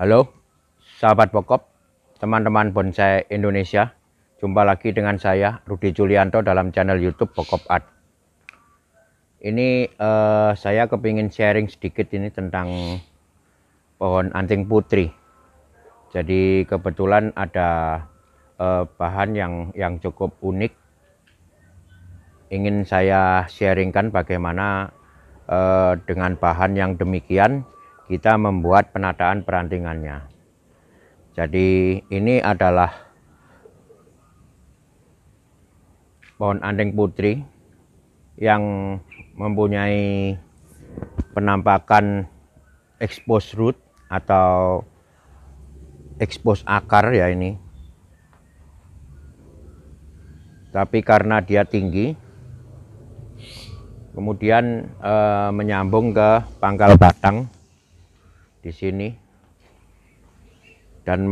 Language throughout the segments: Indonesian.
Halo, sahabat pokok, teman-teman bonsai Indonesia. Jumpa lagi dengan saya, Rudi Julianto, dalam channel YouTube Pokok Art. Ini saya kepingin sharing sedikit ini tentang pohon anting putri. Jadi kebetulan ada bahan yang cukup unik. Ingin saya sharingkan bagaimana dengan bahan yang demikian kita membuat penataan perantingannya. Jadi ini adalah pohon anting putri yang mempunyai penampakan expose root atau expose akar ya ini. Tapi karena dia tinggi, kemudian menyambung ke pangkal batang di sini dan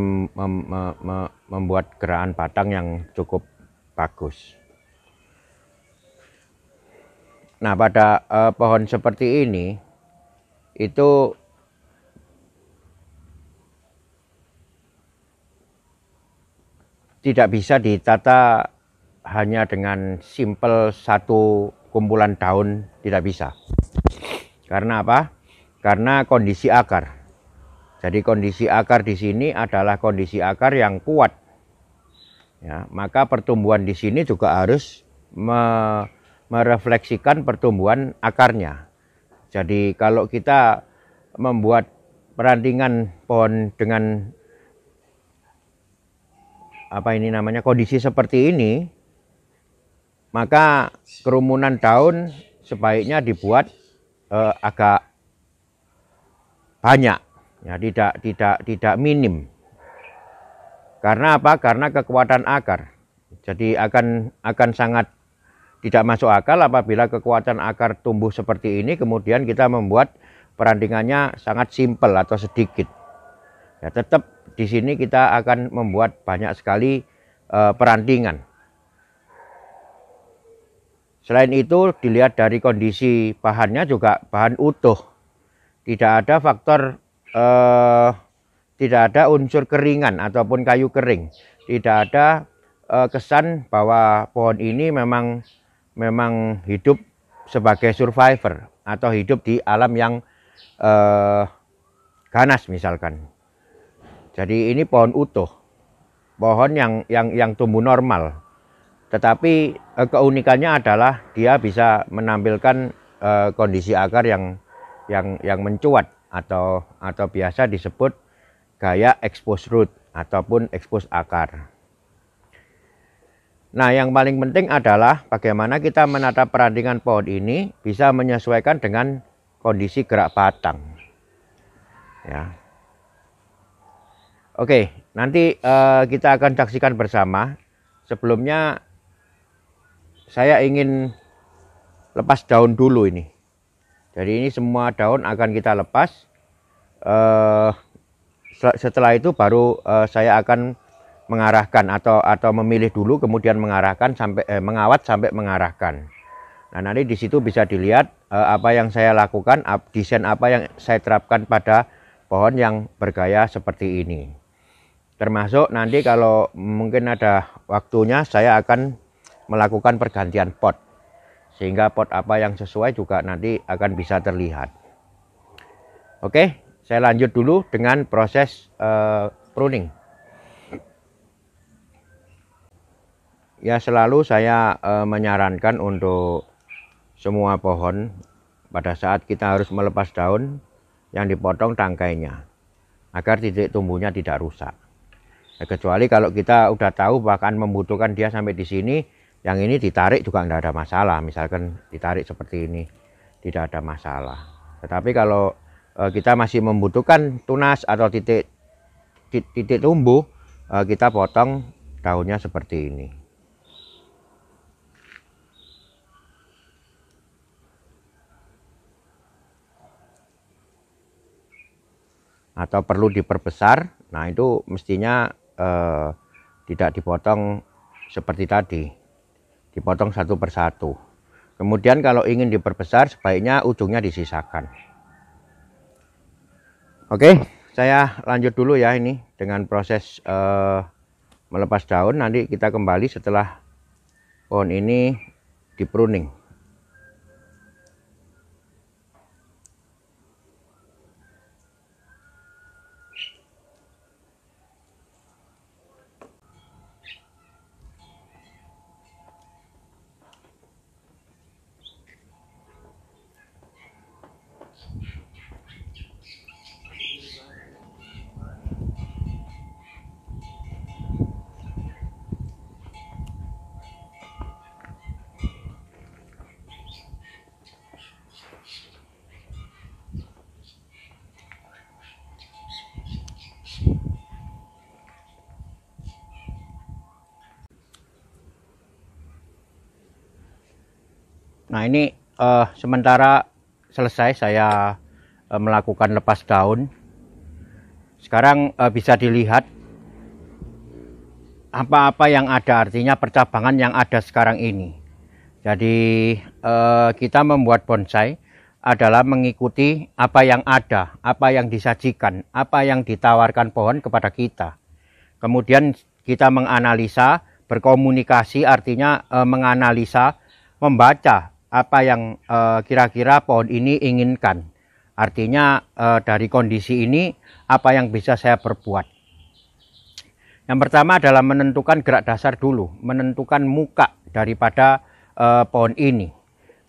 membuat gerakan batang yang cukup bagus. Nah, pada pohon seperti ini itu tidak bisa ditata hanya dengan simpel satu kumpulan daun, tidak bisa. Karena apa? Karena kondisi akar. Jadi kondisi akar di sini adalah kondisi akar yang kuat. Ya, maka pertumbuhan di sini juga harus merefleksikan pertumbuhan akarnya. Jadi kalau kita membuat perantingan pohon dengan kondisi seperti ini, maka kerumunan daun sebaiknya dibuat agak banyak. Ya, tidak minim. Karena apa? Karena kekuatan akar. Jadi akan sangat tidak masuk akal apabila kekuatan akar tumbuh seperti ini, kemudian kita membuat perantingannya sangat simpel atau sedikit. Ya, tetap di sini kita akan membuat banyak sekali perantingan. Selain itu, dilihat dari kondisi bahannya juga bahan utuh. Tidak ada faktor tidak ada unsur keringan ataupun kayu kering. Tidak ada kesan bahwa pohon ini memang hidup sebagai survivor atau hidup di alam yang ganas misalkan. Jadi ini pohon utuh, pohon yang tumbuh normal. Tetapi keunikannya adalah dia bisa menampilkan kondisi akar yang mencuat atau biasa disebut gaya expose root ataupun expose akar. Nah, yang paling penting adalah bagaimana kita menata perantingan pohon ini bisa menyesuaikan dengan kondisi gerak batang. Ya. Oke, nanti kita akan saksikan bersama. Sebelumnya saya ingin lepas daun dulu ini. Jadi ini semua daun akan kita lepas. Setelah itu baru saya akan mengarahkan atau memilih dulu, kemudian mengarahkan sampai mengawat sampai mengarahkan. Nah, nanti di situ bisa dilihat apa yang saya lakukan, desain apa yang saya terapkan pada pohon yang bergaya seperti ini. Termasuk nanti kalau mungkin ada waktunya saya akan melakukan pergantian pot. Sehingga pot apa yang sesuai juga nanti akan bisa terlihat. Oke, saya lanjut dulu dengan proses pruning. Ya, selalu saya menyarankan untuk semua pohon pada saat kita harus melepas daun yang dipotong tangkainya agar titik tumbuhnya tidak rusak. Ya, kecuali kalau kita udah tahu bahkan membutuhkan dia sampai di sini, yang ini ditarik juga tidak ada masalah. Misalkan ditarik seperti ini, tidak ada masalah. Tetapi kalau kita masih membutuhkan tunas atau titik tumbuh, kita potong daunnya seperti ini. Atau perlu diperbesar, nah itu mestinya tidak dipotong seperti tadi, dipotong satu persatu. Kemudian kalau ingin diperbesar, sebaiknya ujungnya disisakan. Oke, saya lanjut dulu ya ini dengan proses melepas daun. Nanti kita kembali setelah pohon ini di pruning. Nah ini sementara selesai saya melakukan lepas daun. Sekarang bisa dilihat apa-apa yang ada, artinya percabangan yang ada sekarang ini. Jadi kita membuat bonsai adalah mengikuti apa yang ada, apa yang disajikan, apa yang ditawarkan pohon kepada kita. Kemudian kita menganalisa, berkomunikasi, artinya menganalisa, membaca apa yang kira-kira pohon ini inginkan. Artinya dari kondisi ini apa yang bisa saya perbuat. Yang pertama adalah menentukan gerak dasar dulu, menentukan muka daripada pohon ini.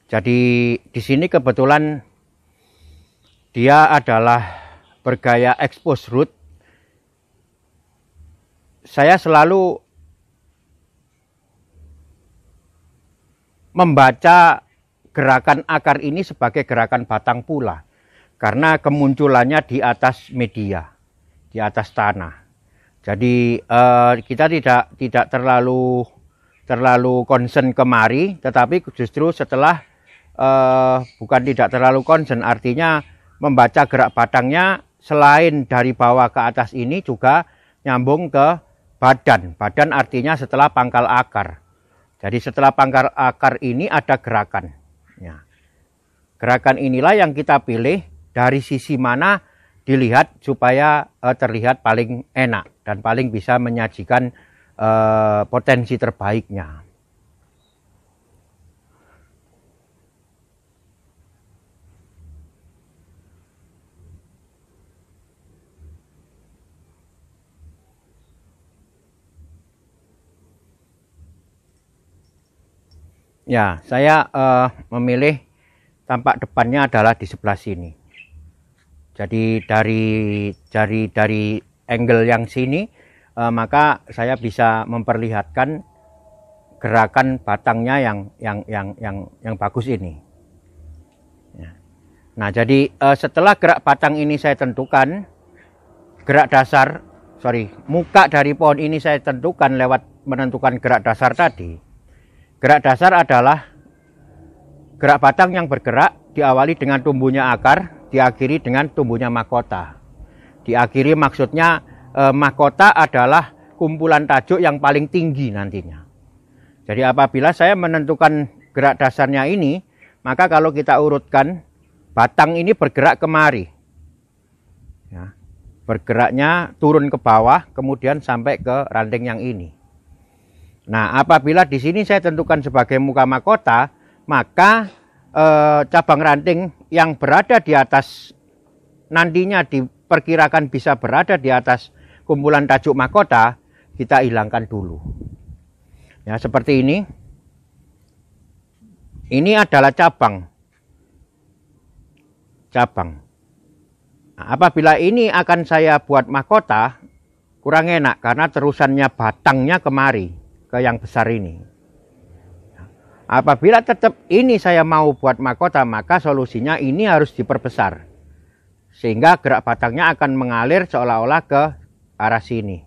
Jadi di sini kebetulan dia adalah bergaya expose root. Saya selalu membaca gerakan akar ini sebagai gerakan batang pula, karena kemunculannya di atas media, di atas tanah. Jadi kita tidak terlalu concern kemari, tetapi justru setelah bukan tidak terlalu concern, artinya membaca gerak batangnya selain dari bawah ke atas ini juga nyambung ke badan. Badan artinya setelah pangkal akar. Jadi setelah pangkal akar ini ada gerakan. Ya. Gerakan inilah yang kita pilih dari sisi mana dilihat supaya terlihat paling enak dan paling bisa menyajikan potensi terbaiknya. Ya, saya memilih tampak depannya adalah di sebelah sini. Jadi dari angle yang sini, maka saya bisa memperlihatkan gerakan batangnya yang bagus ini. Ya. Nah, jadi setelah gerak batang ini saya tentukan, muka dari pohon ini saya tentukan lewat menentukan gerak dasar tadi. Gerak dasar adalah gerak batang yang bergerak, diawali dengan tumbuhnya akar, diakhiri dengan tumbuhnya mahkota. Diakhiri maksudnya mahkota adalah kumpulan tajuk yang paling tinggi nantinya. Jadi apabila saya menentukan gerak dasarnya ini, maka kalau kita urutkan, batang ini bergerak kemari. Ya, bergeraknya turun ke bawah, kemudian sampai ke ranting yang ini. Nah, apabila di sini saya tentukan sebagai muka mahkota, maka cabang ranting yang berada di atas, nantinya diperkirakan bisa berada di atas kumpulan tajuk mahkota, kita hilangkan dulu. Ya, seperti ini. Ini adalah cabang. Nah, apabila ini akan saya buat mahkota, kurang enak karena terusannya batangnya kemari ke yang besar ini. Apabila tetap ini saya mau buat mahkota, maka solusinya ini harus diperbesar. Sehingga gerak batangnya akan mengalir seolah-olah ke arah sini.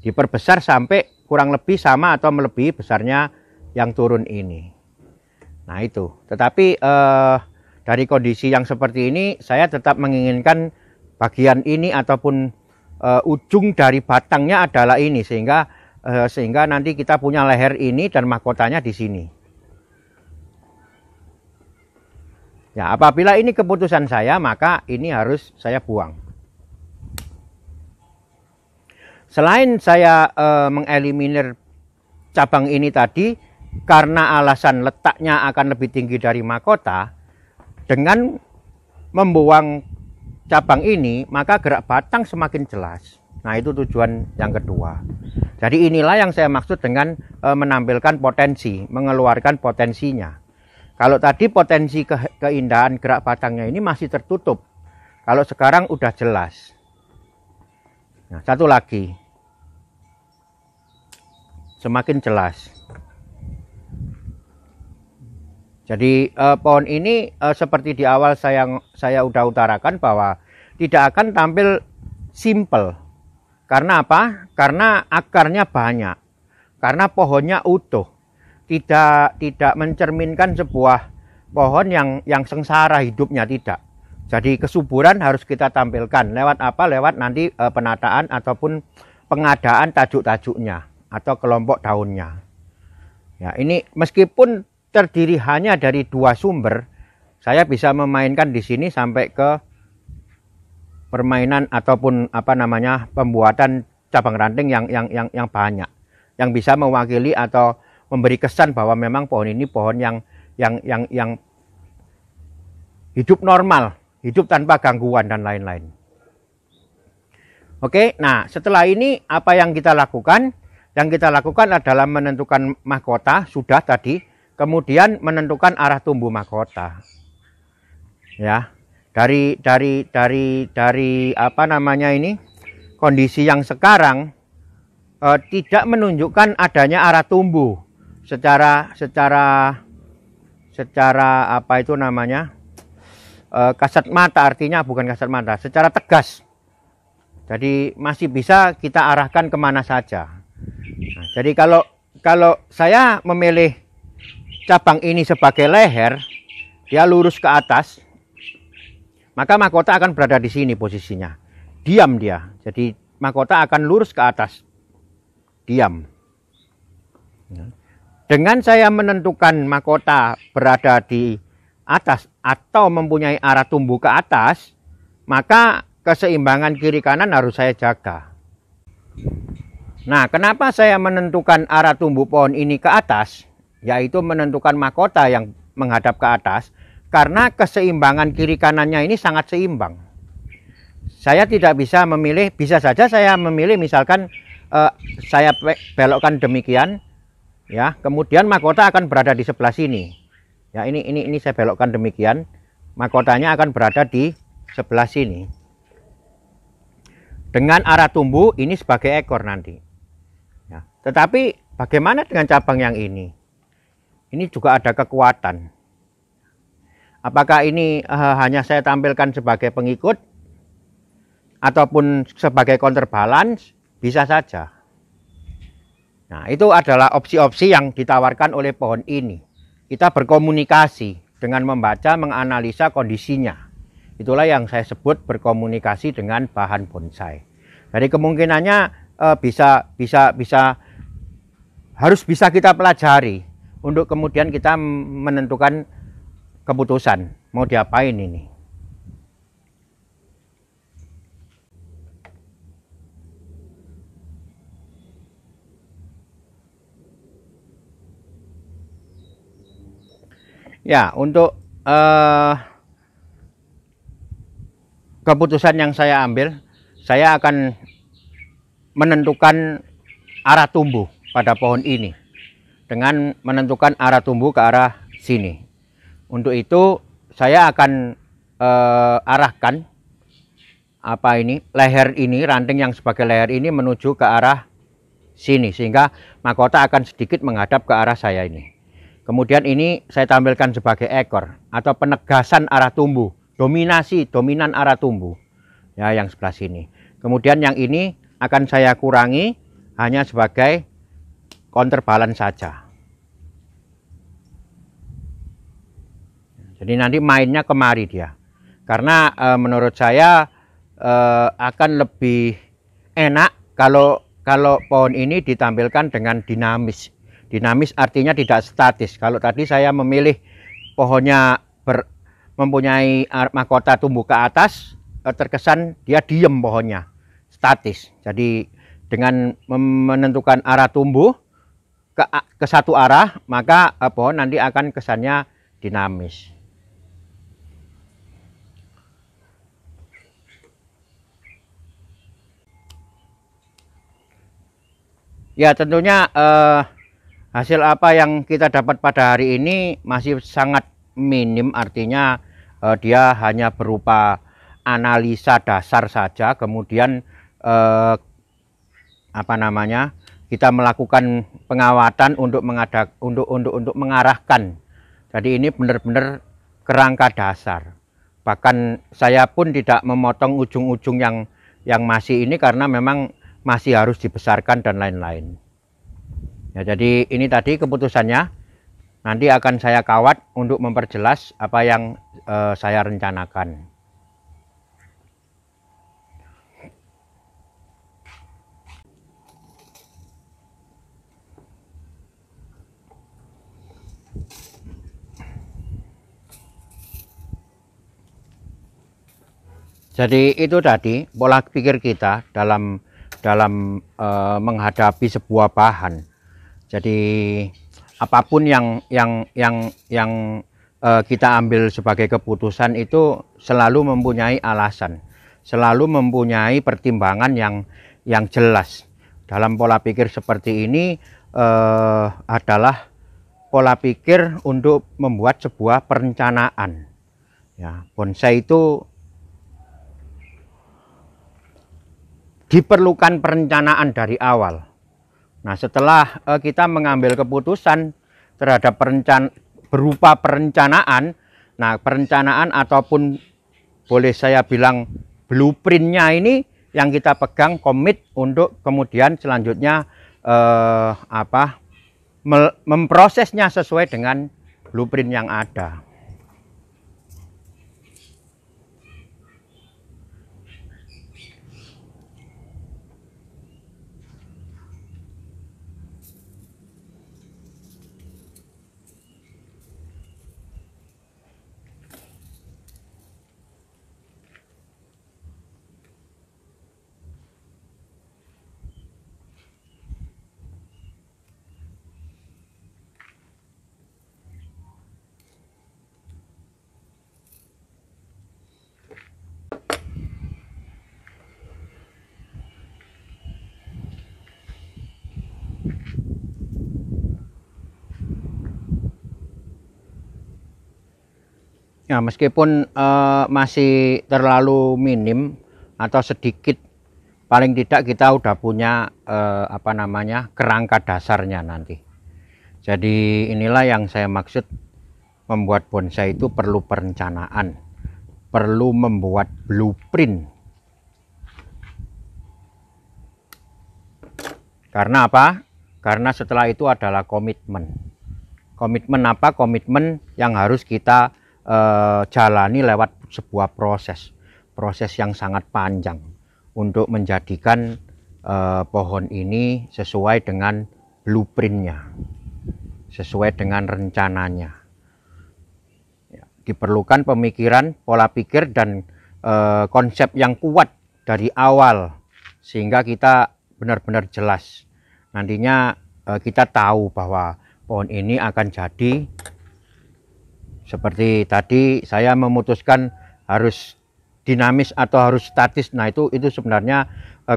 Diperbesar sampai kurang lebih sama atau melebihi besarnya yang turun ini. Nah itu. Tetapi dari kondisi yang seperti ini, saya tetap menginginkan bagian ini ataupun ujung dari batangnya adalah ini. Sehingga nanti kita punya leher ini dan mahkotanya di sini. Ya, apabila ini keputusan saya, maka ini harus saya buang. selain saya mengeliminir cabang ini tadi karena alasan letaknya akan lebih tinggi dari mahkota, dengan membuang cabang ini maka gerak batang semakin jelas. Nah, itu tujuan yang kedua. Jadi inilah yang saya maksud dengan menampilkan potensi, mengeluarkan potensinya. Kalau tadi potensi keindahan gerak batangnya ini masih tertutup. Kalau sekarang udah jelas. Nah, satu lagi. Semakin jelas. Jadi pohon ini seperti di awal saya udah utarakan bahwa tidak akan tampil simple. Karena apa? Karena akarnya banyak. Karena pohonnya utuh. Tidak mencerminkan sebuah pohon yang sengsara hidupnya, tidak. Jadi kesuburan harus kita tampilkan. Lewat apa? Lewat nanti penataan ataupun pengadaan tajuk-tajuknya atau kelompok daunnya. Ya, ini meskipun terdiri hanya dari 2 sumber, saya bisa memainkan di sini sampai ke permainan ataupun pembuatan cabang ranting yang banyak, yang bisa mewakili atau memberi kesan bahwa memang pohon ini pohon yang hidup normal, hidup tanpa gangguan dan lain-lain. Oke, nah setelah ini apa yang kita lakukan? Yang kita lakukan adalah menentukan mahkota, sudah tadi. Kemudian menentukan arah tumbuh mahkota. Ya, dari kondisi yang sekarang tidak menunjukkan adanya arah tumbuh secara kasat mata, artinya bukan kasat mata, secara tegas. Jadi masih bisa kita arahkan kemana saja. Nah, jadi kalau saya memilih cabang ini sebagai leher, dia lurus ke atas, maka mahkota akan berada di sini posisinya. Diam dia. Jadi mahkota akan lurus ke atas. Diam. Dengan saya menentukan mahkota berada di atas atau mempunyai arah tumbuh ke atas, maka keseimbangan kiri kanan harus saya jaga. Nah, kenapa saya menentukan arah tumbuh pohon ini ke atas? Yaitu menentukan mahkota yang menghadap ke atas, karena keseimbangan kiri kanannya ini sangat seimbang. Saya tidak bisa memilih, bisa saja saya memilih misalkan saya belokkan demikian, ya, kemudian mahkota akan berada di sebelah sini. Ya, ini saya belokkan demikian, mahkotanya akan berada di sebelah sini. Dengan arah tumbuh ini sebagai ekor nanti. Ya, tetapi bagaimana dengan cabang yang ini? Ini juga ada kekuatan. Apakah ini hanya saya tampilkan sebagai pengikut ataupun sebagai counterbalance? Bisa saja. Nah, itu adalah opsi-opsi yang ditawarkan oleh pohon ini. Kita berkomunikasi dengan membaca, menganalisa kondisinya. Itulah yang saya sebut berkomunikasi dengan bahan bonsai. Jadi kemungkinannya harus bisa kita pelajari untuk kemudian kita menentukan keputusan mau diapain ini. Ya, untuk keputusan yang saya ambil, saya akan menentukan arah tumbuh pada pohon ini dengan menentukan arah tumbuh ke arah sini. Untuk itu saya akan arahkan leher ini, ranting yang sebagai leher ini menuju ke arah sini, sehingga mahkota akan sedikit menghadap ke arah saya ini. Kemudian ini saya tampilkan sebagai ekor atau penegasan arah tumbuh, dominan arah tumbuh, ya, yang sebelah sini. Kemudian yang ini akan saya kurangi hanya sebagai counterbalance saja. Jadi nanti mainnya kemari dia. Karena menurut saya akan lebih enak kalau pohon ini ditampilkan dengan dinamis. Dinamis artinya tidak statis. Kalau tadi saya memilih pohonnya mempunyai mahkota tumbuh ke atas, terkesan dia diem pohonnya, statis. Jadi dengan menentukan arah tumbuh ke satu arah, maka pohon nanti akan kesannya dinamis. Ya, tentunya hasil apa yang kita dapat pada hari ini masih sangat minim, artinya dia hanya berupa analisa dasar saja, kemudian kita melakukan pengawatan untuk mengarahkan. Jadi ini benar-benar kerangka dasar. Bahkan saya pun tidak memotong ujung-ujung yang masih ini karena memang masih harus dibesarkan dan lain-lain. Ya, jadi ini tadi keputusannya. Nanti akan saya kawat untuk memperjelas apa yang saya rencanakan. Jadi itu tadi pola pikir kita dalam menghadapi sebuah bahan. Jadi apapun yang kita ambil sebagai keputusan itu selalu mempunyai alasan, selalu mempunyai pertimbangan yang jelas. Dalam pola pikir seperti ini adalah pola pikir untuk membuat sebuah perencanaan. Ya, bonsai itu diperlukan perencanaan dari awal. Nah, setelah kita mengambil keputusan terhadap berupa perencanaan, nah perencanaan ataupun boleh saya bilang blueprintnya ini yang kita pegang, komit untuk kemudian selanjutnya memprosesnya sesuai dengan blueprint yang ada. Ya, meskipun masih terlalu minim atau sedikit, paling tidak kita udah punya kerangka dasarnya nanti. Jadi inilah yang saya maksud, membuat bonsai itu perlu perencanaan, perlu membuat blueprint. Karena apa? Karena setelah itu adalah komitmen. Komitmen apa? Komitmen yang harus kita jalani lewat sebuah proses yang sangat panjang untuk menjadikan pohon ini sesuai dengan blueprintnya, sesuai dengan rencananya. Ya, diperlukan pemikiran, pola pikir dan konsep yang kuat dari awal sehingga kita benar-benar jelas. Nantinya kita tahu bahwa pohon ini akan jadi seperti tadi saya memutuskan harus dinamis atau harus statis. Nah, itu sebenarnya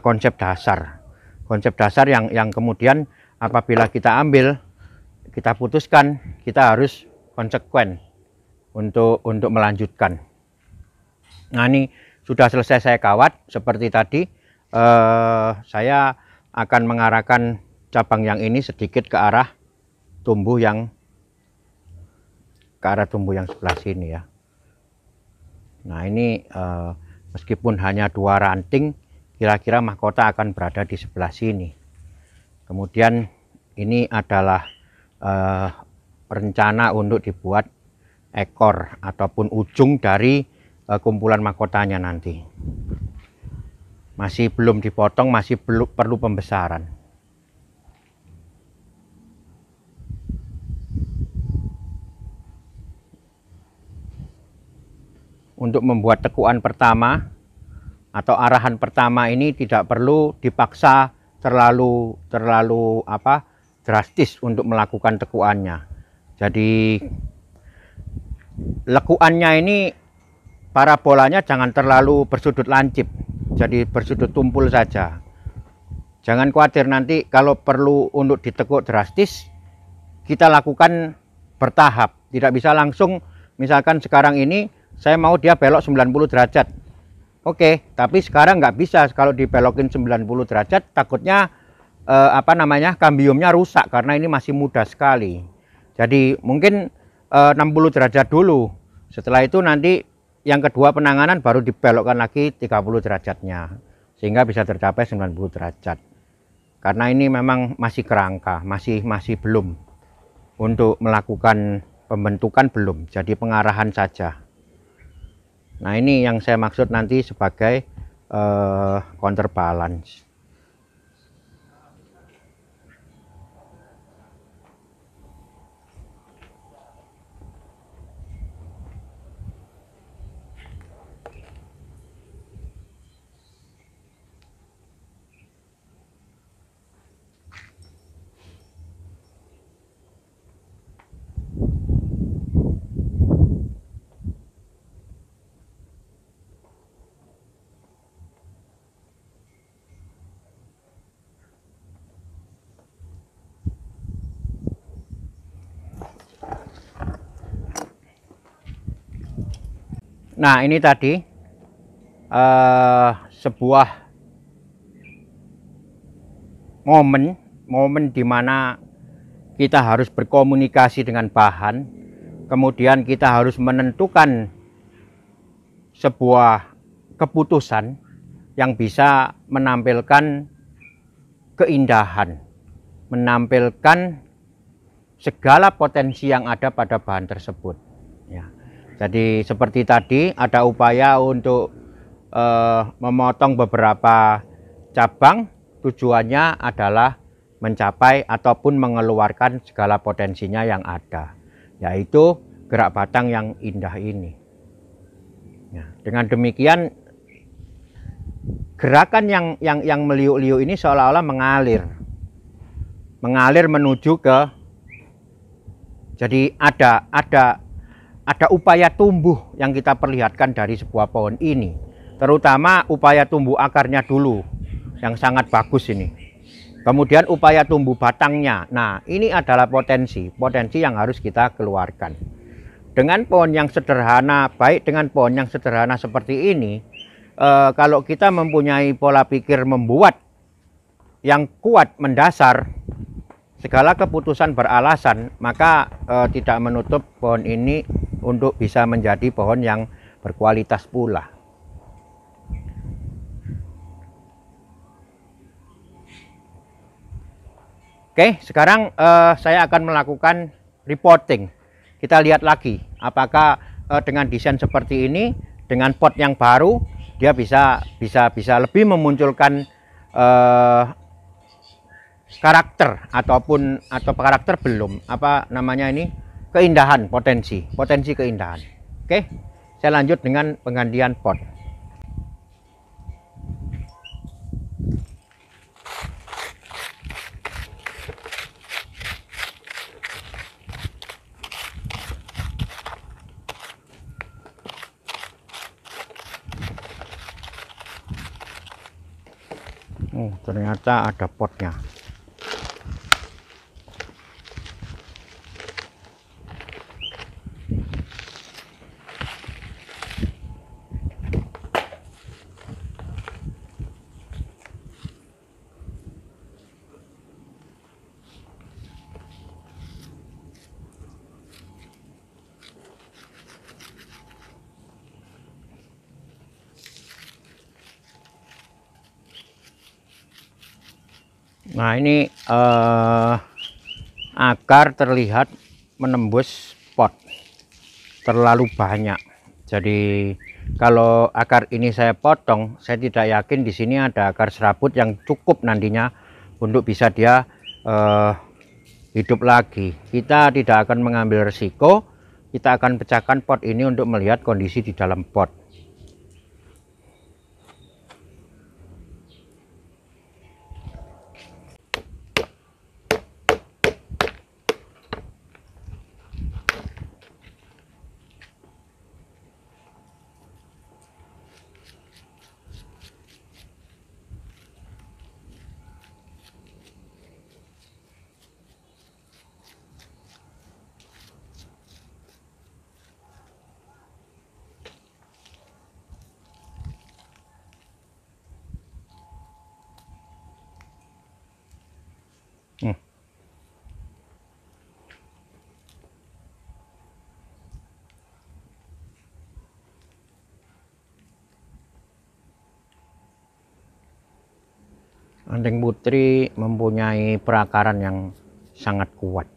konsep dasar. Konsep dasar yang kemudian apabila kita ambil, kita putuskan, kita harus konsekuen untuk melanjutkan. Nah, ini sudah selesai saya kawat seperti tadi. Saya akan mengarahkan cabang yang ini sedikit ke arah tumbuh yang sebelah sini ya. Nah, ini meskipun hanya 2 ranting, kira-kira mahkota akan berada di sebelah sini. Kemudian ini adalah rencana untuk dibuat ekor ataupun ujung dari kumpulan mahkotanya nanti. Masih belum dipotong, masih perlu pembesaran. Untuk membuat tekuan pertama atau arahan pertama ini tidak perlu dipaksa terlalu apa drastis untuk melakukan tekuannya. Jadi lekuannya ini parabolanya jangan terlalu bersudut lancip, jadi bersudut tumpul saja. Jangan khawatir nanti kalau perlu untuk ditekuk drastis, kita lakukan bertahap. Tidak bisa langsung, misalkan sekarang ini saya mau dia belok 90 derajat. Oke, tapi sekarang nggak bisa. Kalau dibelokin 90 derajat, takutnya kambiumnya rusak karena ini masih muda sekali. Jadi mungkin 60 derajat dulu. Setelah itu nanti yang kedua penanganan baru dibelokkan lagi 30 derajatnya. Sehingga bisa tercapai 90 derajat. Karena ini memang masih kerangka, masih belum. Untuk melakukan pembentukan belum, jadi pengarahan saja. Nah, ini yang saya maksud nanti sebagai counterbalance. Nah, ini tadi sebuah momen di mana kita harus berkomunikasi dengan bahan, kemudian kita harus menentukan sebuah keputusan yang bisa menampilkan keindahan, menampilkan segala potensi yang ada pada bahan tersebut. Ya. Jadi seperti tadi ada upaya untuk memotong beberapa cabang, tujuannya adalah mencapai ataupun mengeluarkan segala potensinya yang ada, yaitu gerak batang yang indah ini. Ya, dengan demikian gerakan yang meliuk-liuk ini seolah-olah mengalir menuju ke, jadi ada upaya tumbuh yang kita perlihatkan dari sebuah pohon ini, terutama upaya tumbuh akarnya dulu yang sangat bagus ini, kemudian upaya tumbuh batangnya. Nah, ini adalah potensi yang harus kita keluarkan. Dengan pohon yang sederhana, baik dengan pohon yang sederhana seperti ini, kalau kita mempunyai pola pikir membuat yang kuat mendasar, segala keputusan beralasan, maka tidak menutup pohon ini untuk bisa menjadi pohon yang berkualitas pula. Oke, sekarang saya akan melakukan reporting. Kita lihat lagi apakah dengan desain seperti ini, dengan pot yang baru, dia bisa lebih memunculkan karakter atau karakter belum, keindahan, potensi keindahan. Oke, saya lanjut dengan penggantian pot. Ternyata ada potnya. Nah, ini akar terlihat menembus pot terlalu banyak. Jadi kalau akar ini saya potong, saya tidak yakin di sini ada akar serabut yang cukup nantinya untuk bisa dia hidup lagi. Kita tidak akan mengambil resiko, kita akan pecahkan pot ini untuk melihat kondisi di dalam pot. Anting putri mempunyai perakaran yang sangat kuat.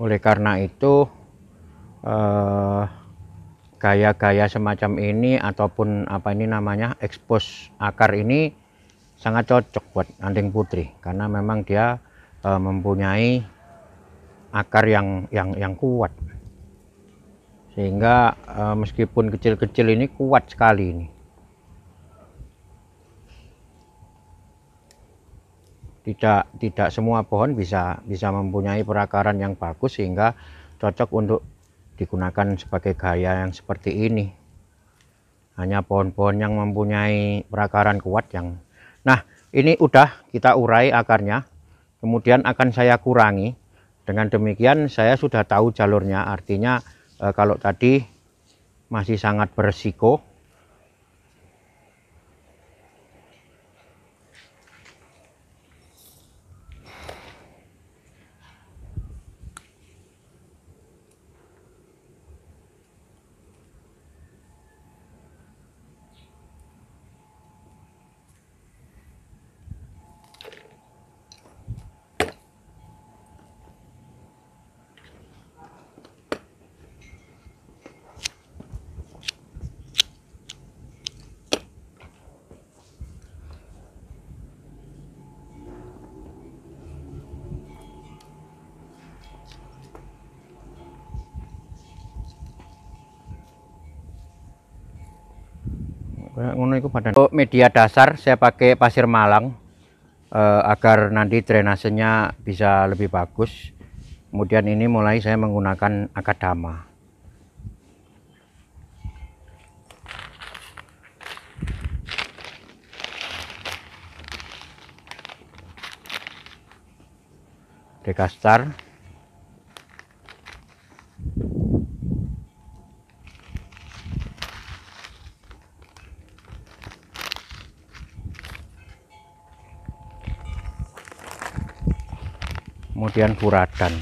Oleh karena itu gaya-gaya semacam ini ataupun apa ini namanya expose akar ini sangat cocok buat anting putri karena memang dia mempunyai akar yang kuat, sehingga meskipun kecil-kecil ini kuat sekali ini. Tidak semua pohon bisa mempunyai perakaran yang bagus sehingga cocok untuk digunakan sebagai gaya yang seperti ini. Hanya pohon-pohon yang mempunyai perakaran kuat yang. Nah, ini udah kita urai akarnya, kemudian akan saya kurangi. Dengan demikian saya sudah tahu jalurnya, artinya kalau tadi masih sangat beresiko, untuk media dasar saya pakai pasir Malang agar nanti drainasenya bisa lebih bagus. Kemudian ini mulai saya menggunakan akadama. Dekastar. Kemudian buradan.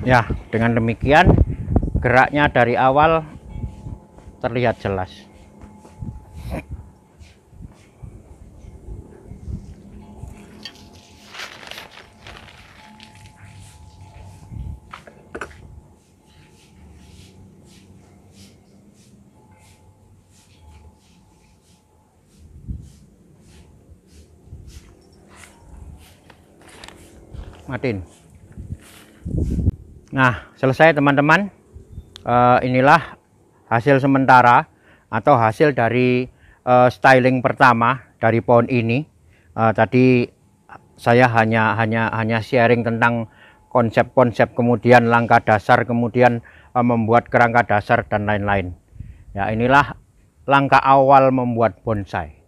Ya, dengan demikian geraknya dari awal terlihat jelas. Matiin. Nah, selesai teman-teman. Inilah hasil sementara atau hasil dari styling pertama dari pohon ini. Tadi saya hanya sharing tentang konsep-konsep, kemudian langkah dasar, kemudian membuat kerangka dasar dan lain-lain. Ya, inilah langkah awal membuat bonsai.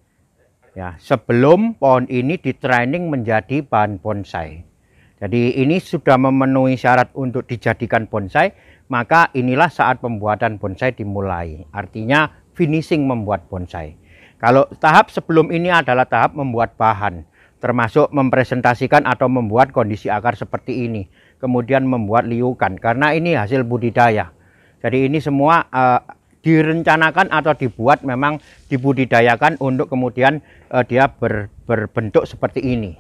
Ya, sebelum pohon ini ditraining menjadi bahan bonsai. Jadi ini sudah memenuhi syarat untuk dijadikan bonsai, maka inilah saat pembuatan bonsai dimulai. Artinya finishing membuat bonsai. Kalau tahap sebelum ini adalah tahap membuat bahan, termasuk mempresentasikan atau membuat kondisi akar seperti ini, kemudian membuat liukan, karena ini hasil budidaya. Jadi ini semua direncanakan atau dibuat, memang dibudidayakan untuk kemudian dia berbentuk seperti ini.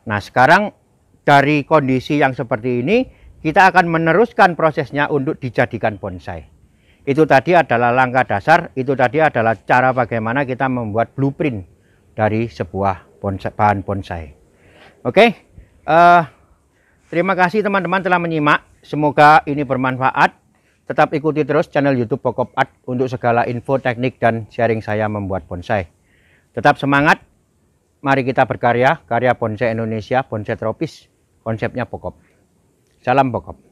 Nah, sekarang dari kondisi yang seperti ini kita akan meneruskan prosesnya untuk dijadikan bonsai. Itu tadi adalah langkah dasar, itu tadi adalah cara bagaimana kita membuat blueprint dari sebuah bonsai, bahan bonsai. Oke, terima kasih teman-teman telah menyimak, semoga ini bermanfaat. Tetap ikuti terus channel YouTube Pokop Art untuk segala info, teknik, dan sharing saya membuat bonsai. Tetap semangat, mari kita berkarya, karya bonsai Indonesia, bonsai tropis, konsepnya Pokop. Salam Pokop.